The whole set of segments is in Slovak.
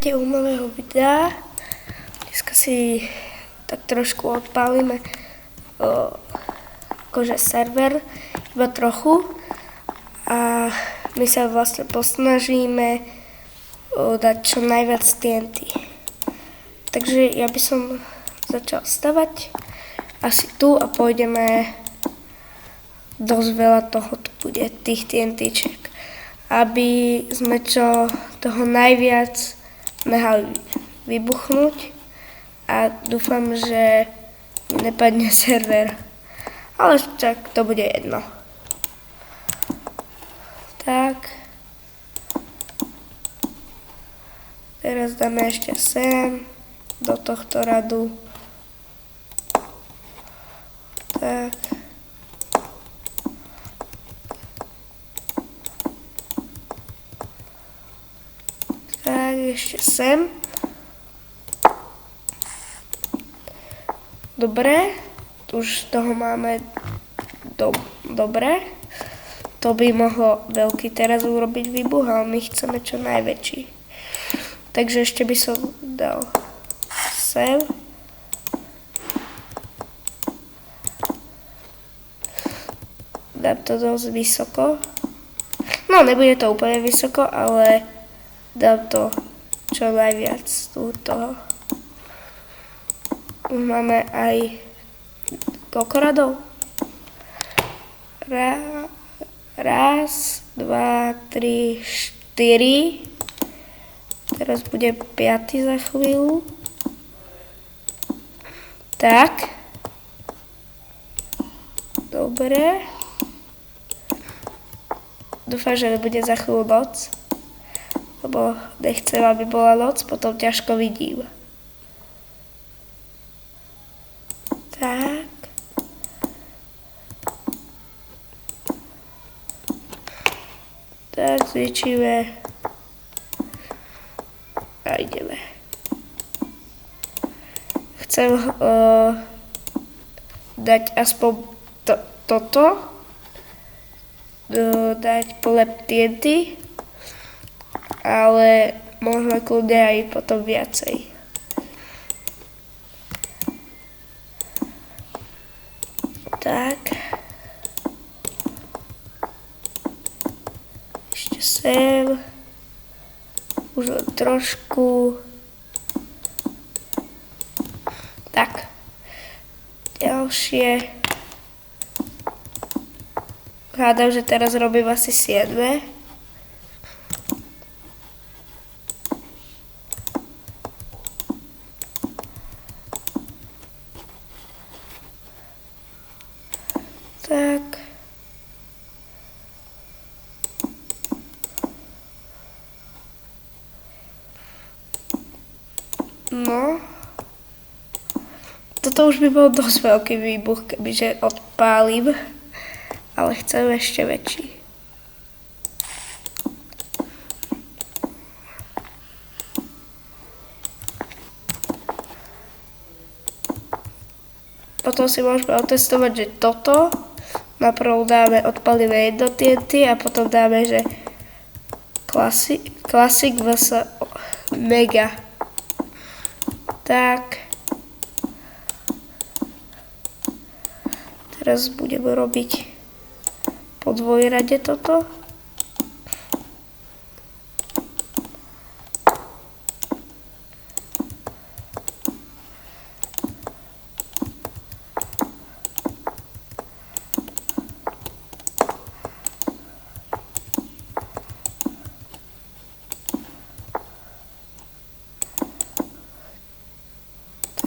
U nového videa. Dneska si tak trošku odpálime akože server, iba trochu. A my sa vlastne posnažíme dať čo najviac TNT. Takže ja by som začal stavať asi tu a pôjdeme dosť veľa toho tu bude, tých TNTček. Aby sme čo toho najviac nehali vybuchnúť a dúfam, že nepadne server. Ale však to bude jedno. Tak. Teraz dáme ešte sem do tohto radu. Tak. Tak, ešte sem. Dobre, už toho máme dobre. To by mohlo veľký teraz urobiť výbuch, ale my chceme čo najväčší. Takže ešte by som dal sem. Dám to dosť vysoko. No, nebude to úplne vysoko, ale dám to čo najviac toho. Už máme aj koľko radov? Raz, dva, tri, štyri. Teraz bude 5. za chvíľu. Tak. Dobre. Dúfam, že bude za chvíľu noc. Lebo nechcem, aby bola noc, potom ťažko vidím. Tak. Tak zväčšíme. A ideme. Chcem dať aspoň toto. Dať polep TNT. Ale možno kľudne aj potom viacej. Tak. Ešte sem. Už len trošku. Tak. Ďalšie. Hádam, že teraz robím asi 7. Tak. No. Toto už by bol dosť veľký výbuch, kebyže odpálim. Ale chcem ešte väčší. Potom si môžeme otestovať, že toto naprv dáme, odpalíme jedno TNT a potom dáme, že Classic vs Mega. Tak. Teraz budeme robiť po dvojrade toto.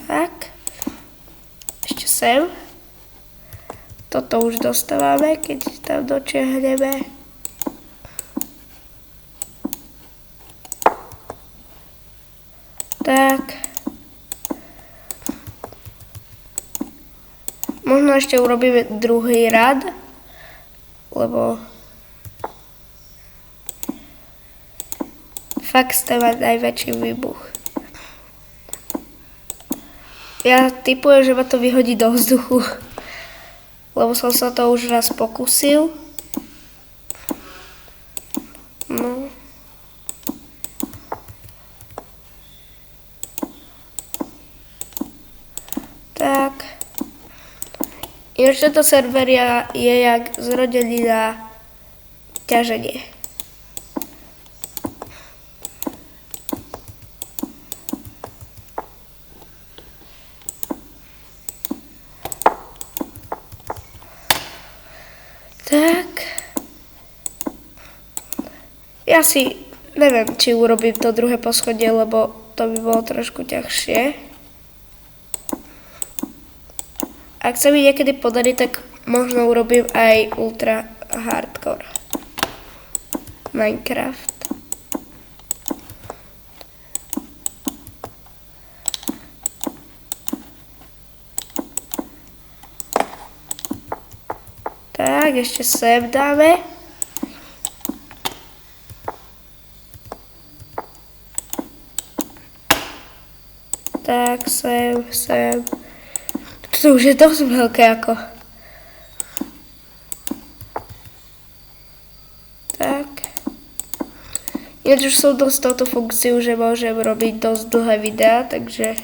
Tak. Ešte sem. Toto už dostávame, keď tam dočiahneme. Tak. Možno ešte urobíme druhý rad, lebo fakt stáva najväčší výbuch. Ja tipujem, že ma to vyhodí do vzduchu. Lebo som sa to už raz pokúsil. No. Ináč tento server je jak zrodený na ťaženie. Tak. Ja si neviem, či urobím to druhé poschodie, lebo to by bolo trošku ťažšie. Ak sa mi niekedy podarí, tak možno urobím aj ultra hardcore Minecraft. Tak, ešte sem dáme. Tak, sem. To už je dosť veľké ako. Tak. Ináč už som dosť touto funkciu, že môžem robiť dosť dlhé videá, takže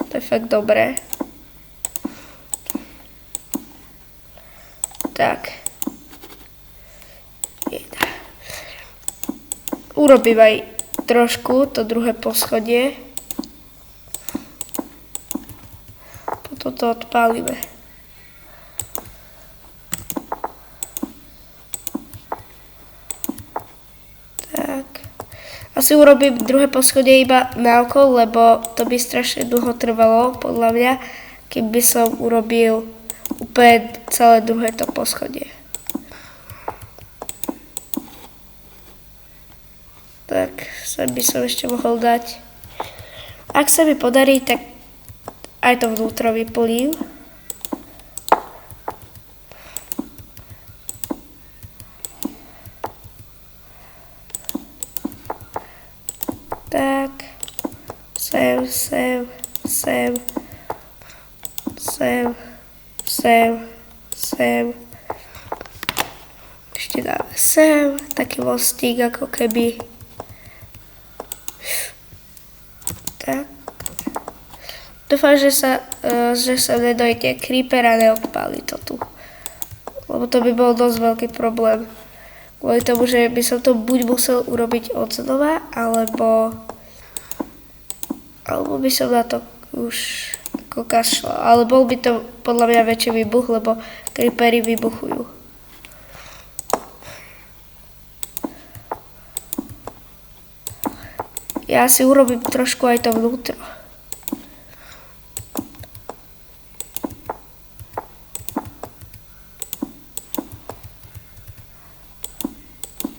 to je fakt dobré. Tak. Urobím aj trošku to druhé poschodie. Potom to odpálime. Tak. Asi urobím druhé poschodie iba na oko, lebo to by strašne dlho trvalo, podľa mňa, keby som urobil úplne celé druhé to poschodie. Tak, sem by som ešte mohol dať. Ak sa mi podarí, tak aj to vnútro vyplním. Tak, sem. Ešte dáme sem, taký mostík ako keby. Tak. Dúfam, že sa nedojde creeper a neodpáli to tu. Lebo to by bol dosť veľký problém. Kvôli tomu, že by som to buď musel urobiť od znova, alebo by som na to už ako kašľal. Ale bol by to podľa mňa väčší výbuch, lebo creepery vybuchujú. Ja si urobím trošku aj to vnútro.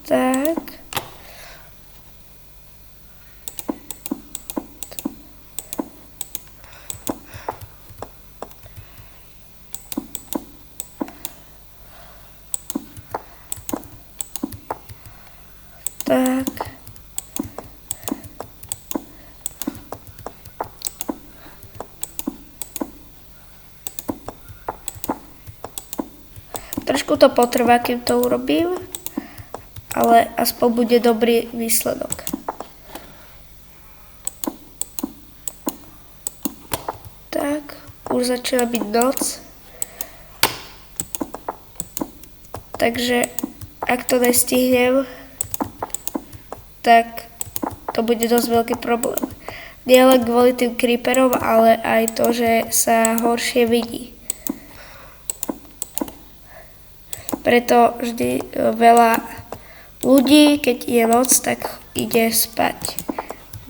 Tak. Tak. Trošku to potrvá, kým to urobím, ale aspoň bude dobrý výsledok. Tak, už začína byť noc. Takže ak to nestihnem, tak to bude dosť veľký problém. Nie len kvôli tým creeperom, ale aj to, že sa horšie vidí. Preto vždy veľa ľudí, keď je noc, tak ide spať.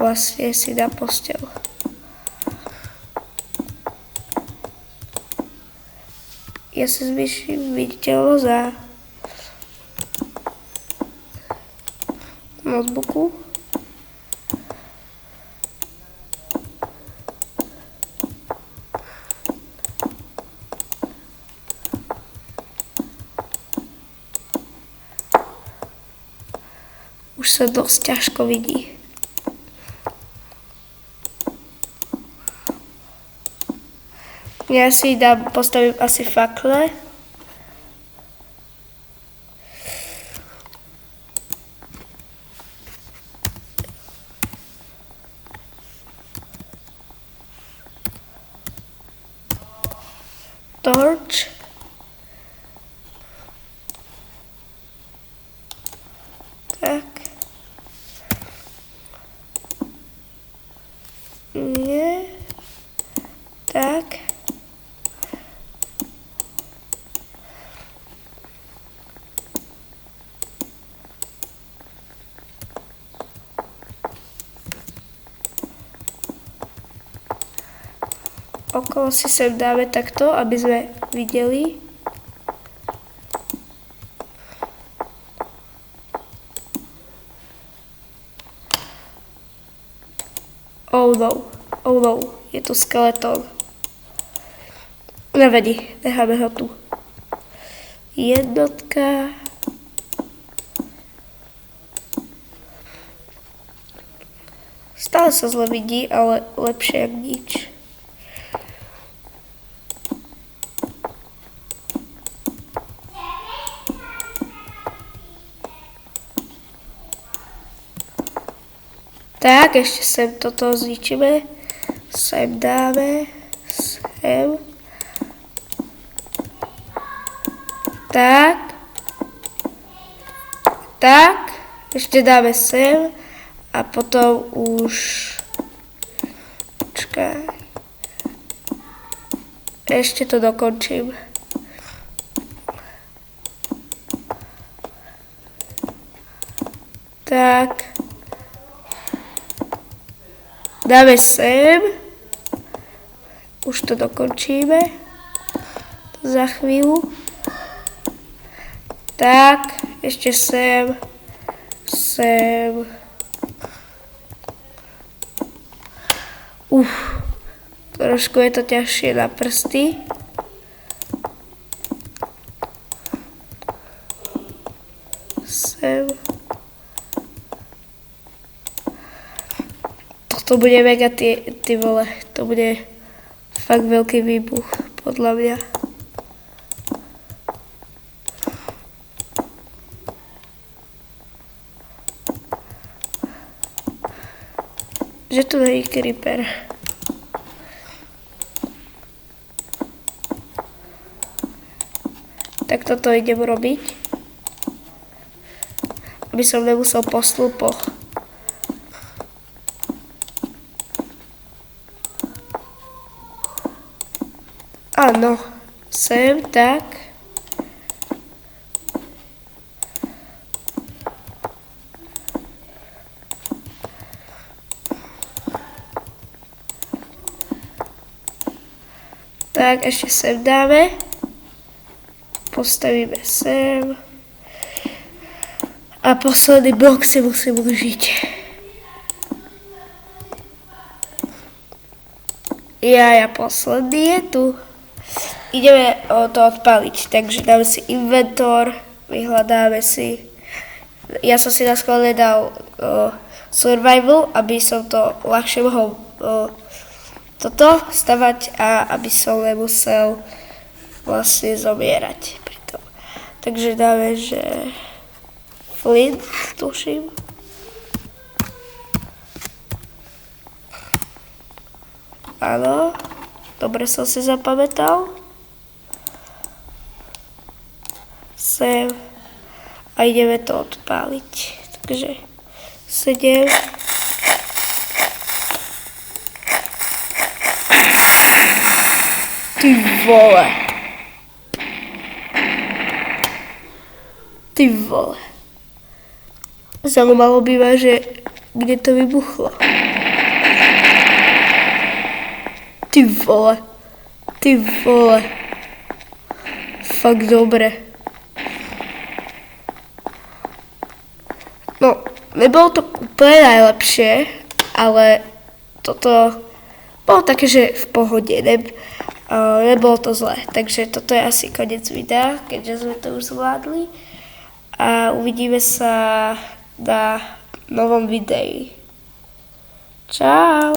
Vlastne si na posteľ. Ja si zvýšim viditeľnosť za notebooku. Už sa dosť ťažko vidí. Ja si postavím asi fakle. torch. Tak. Nie. Tak. Okolo si sem dáme takto, aby sme videli. Oh no, je tu skeletón. Nevadí, necháme ho tu. Jednotka. Stále sa zle vidí, ale lepšie jak nič. Tak, ešte sem toto zničíme. Sem dáme. Sem. Tak. Tak. Ešte dáme sem. A potom už... Počkaj. Ešte to dokončím. Tak. Dáme sem. Už to dokončíme. Za chvíľu. Tak, ešte sem. Sem. Trošku je to ťažšie na prsty. Sem. To bude mega ty vole, to bude fakt veľký výbuch, podľa mňa. Že tu není creeper. Tak toto idem robiť, aby som nemusel po slupoch. Áno, sem, tak. Tak, ešte sem dáme. Postavíme sem. A posledný blok si musím užiť. Ja, posledný je tu. Ideme to odpaliť, takže dáme si inventor, vyhľadáme si. Ja som si na schválne dal survival, aby som to ľahšie mohol toto stavať a aby som nemusel vlastne zomierať pri tom. Takže dáme, že flint, tuším. Áno, dobre som si zapamätal. Sem. A ideme to odpáliť. Takže 7. Ty vole. Ty vole. Zaujímalo by ma, že kde to vybuchlo. Ty vole. Ty vole. Fakt dobre. No, nebolo to úplne najlepšie, ale toto bolo také, že v pohode, nebolo to zlé. Takže toto je asi koniec videa, keďže sme to už zvládli. A uvidíme sa na novom videi. Čau.